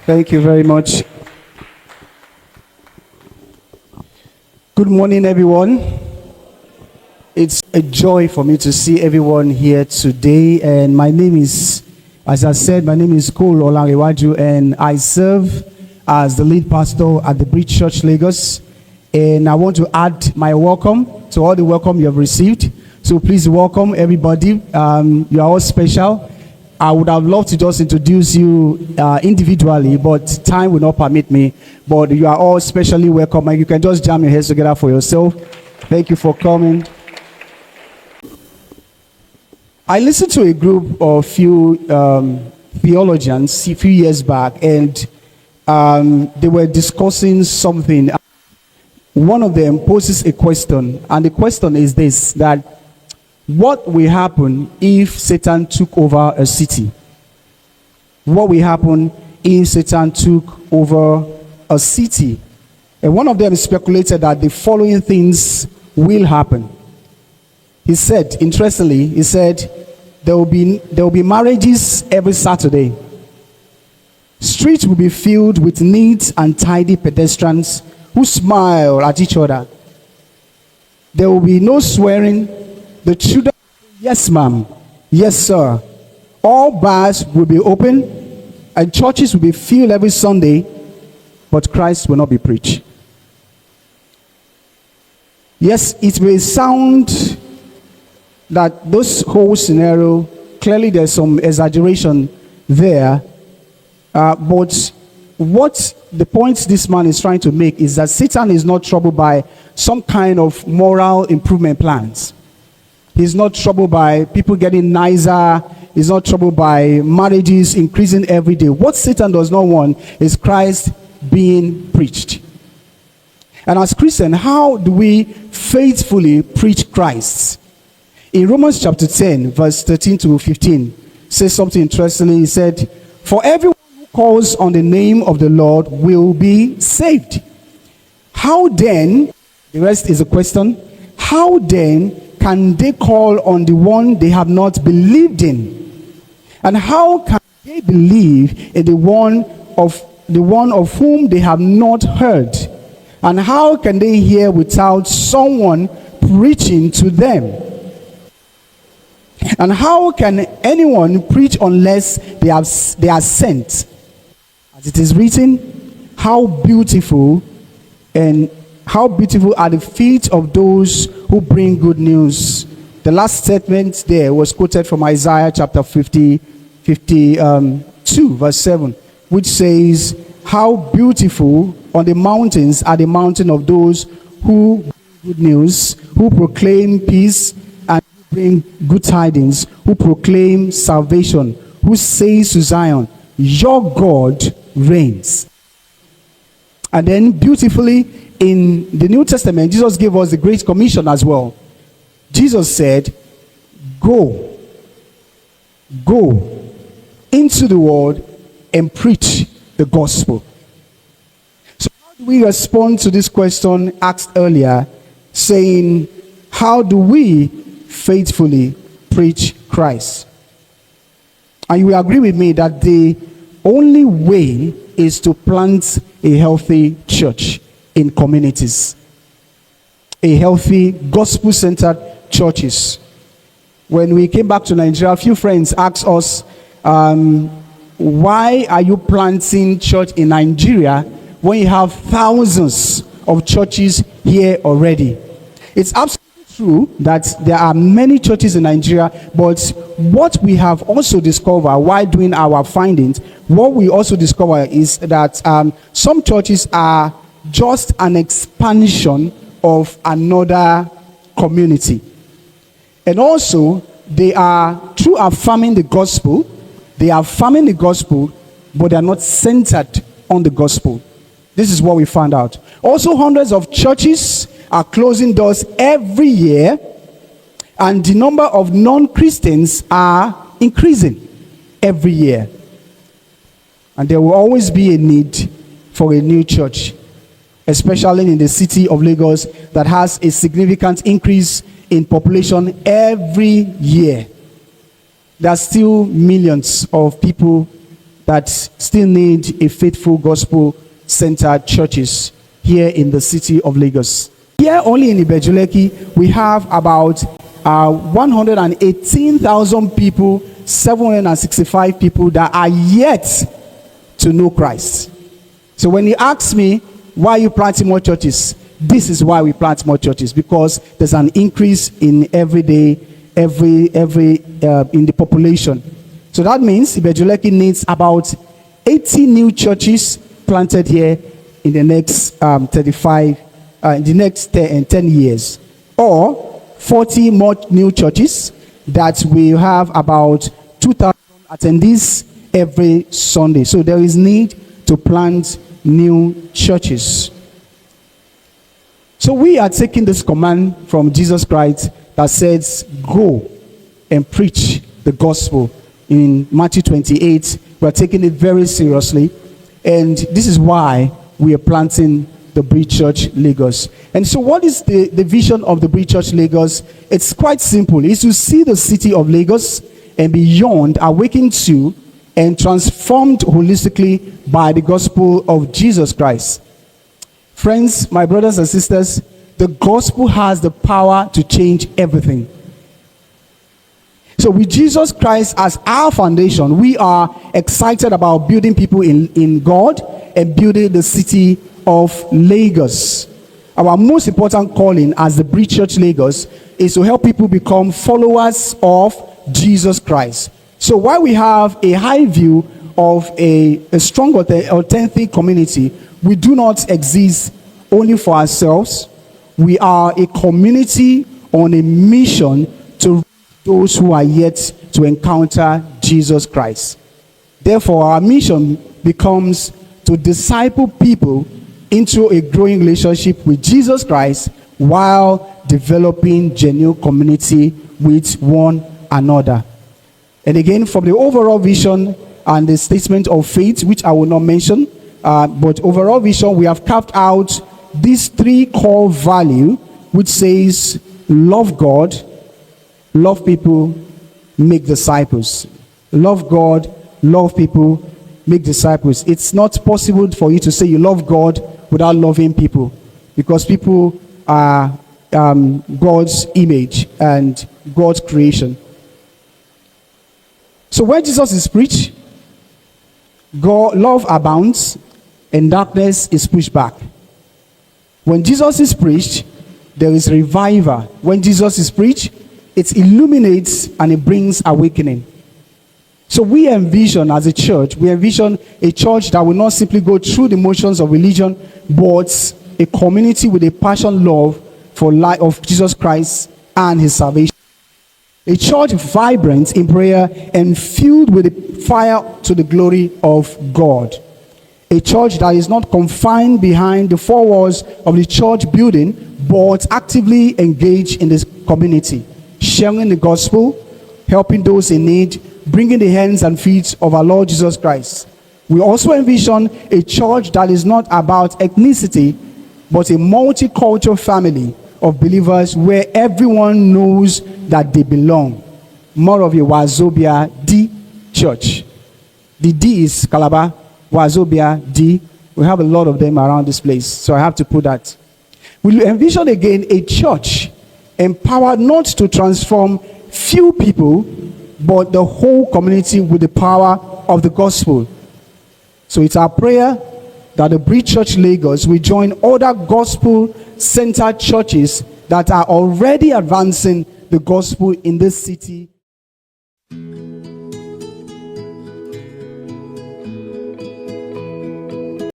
Thank you very much. Good morning, everyone. It's a joy for me to see everyone here today. And my name is, as I said, my name is Cole Olarewaju, and I serve as the lead pastor at the Bridge Church, Lagos. And I want to add my welcome to all the welcome you have received. So please welcome everybody. You are all special. I would have loved to just introduce you individually, but time will not permit me. But you are all specially welcome, and you can just jam your heads together for yourself. Thank you for coming. I listened to a group of few theologians a few years back, and they were discussing something. One of them poses a question, and the question is this: that what will happen if Satan took over a city? What will happen if Satan took over a city? And one of them speculated that the following things will happen. He said, interestingly, he said, there will be marriages every Saturday. Streets will be filled with neat and tidy pedestrians who smile at each other. There will be no swearing. The children, yes ma'am, yes sir. All bars will be open and churches will be filled every Sunday, but Christ will not be preached. Yes, it may sound that this whole scenario, clearly there's some exaggeration there, but what the point this man is trying to make is that Satan is not troubled by some kind of moral improvement plans. He's not troubled by people getting nicer. He's not troubled by marriages increasing every day. What Satan does not want is Christ being preached. And as Christians, how do we faithfully preach Christ? In Romans chapter 10, verse 13 to 15, says something interestingly. He said, "For everyone who calls on the name of the Lord will be saved." How then, the rest is a question, how then can they call on the one they have not believed in? And how can they believe in the one of whom they have not heard? And how can they hear without someone preaching to them? And how can anyone preach unless they are sent? As it is written, how beautiful are the feet of those who bring good news. The last statement there was quoted from Isaiah chapter 52, verse 7, which says, how beautiful on the mountains are the mountain of those who bring good news, who proclaim peace and bring good tidings, who proclaim salvation, who says to Zion, your God reigns. And then beautifully, in the New Testament, Jesus gave us the Great Commission as well. Jesus said, go into the world and preach the gospel. So how do we respond to this question asked earlier, saying, how do we faithfully preach Christ? And you will agree with me that the only way is to plant a healthy church in communities, a healthy gospel-centered churches. When we came back to Nigeria, a few friends asked us, why are you planting church in Nigeria when you have thousands of churches here already? It's absolutely true that there are many churches in Nigeria, but what we have also discovered while doing our findings, what we also discover is that some churches are just an expansion of another community. And also, they are, through affirming the gospel, but they are not centered on the gospel. This is what we found out. Also, hundreds of churches are closing doors every year, and the number of non-Christians are increasing every year. And there will always be a need for a new church, especially in the city of Lagos that has a significant increase in population every year. There are still millions of people that still need a faithful gospel-centered churches here in the city of Lagos. Here only in Evangelization, we have about 118,000 people, 765 people that are yet to know Christ. So when you ask me, why are you planting more churches? This is why we plant more churches, because there's an increase in every day, in the population. So that means Evangelization needs about 80 new churches planted here in the next 10 years, or 40 more new churches that will have about 2,000 attendees every Sunday. So there is need to plant new churches. So we are taking this command from Jesus Christ that says, go and preach the gospel in Matthew 28. We are taking it very seriously. And this is why we are planting the Bridge Church Lagos. And so what is the vision of the Bridge Church Lagos? It's quite simple. It's to see the city of Lagos and beyond awakened to and transformed holistically by the gospel of Jesus Christ. Friends, my brothers and sisters, the gospel has the power to change everything. So with Jesus Christ as our foundation, we are excited about building people in God and building the city of Lagos. Our most important calling as the Bridge Church Lagos is to help people become followers of Jesus Christ. So while we have a high view of a strong, authentic community, we do not exist only for ourselves. We are a community on a mission to reach those who are yet to encounter Jesus Christ. Therefore, our mission becomes to disciple people into a growing relationship with Jesus Christ while developing genuine community with one another. And again, from the overall vision and the statement of faith, which I will not mention, but overall vision, we have carved out these three core values, which says love God, love people, make disciples. Love God, love people, make disciples. It's not possible for you to say you love God without loving people, because people are God's image and God's creation. So where Jesus is preached, love abounds and darkness is pushed back. When Jesus is preached, there is revival. When Jesus is preached, it illuminates and it brings awakening. So we envision as a church, a church that will not simply go through the motions of religion, but a community with a passion, love for life of Jesus Christ and his salvation. A church vibrant in prayer and filled with the fire to the glory of God. A church that is not confined behind the four walls of the church building, but actively engaged in this community, sharing the gospel, helping those in need, bringing the hands and feet of our Lord Jesus Christ. We also envision a church that is not about ethnicity, but a multicultural family of believers where everyone knows that they belong. More of a Wazobia D church. The D is Calabar, Wazobia D. We have a lot of them around this place, so I have to put that. We envision again a church empowered not to transform few people, but the whole community with the power of the gospel. So it's our prayer that the Bridge Church Lagos will join other gospel-centered churches that are already advancing the gospel in this city.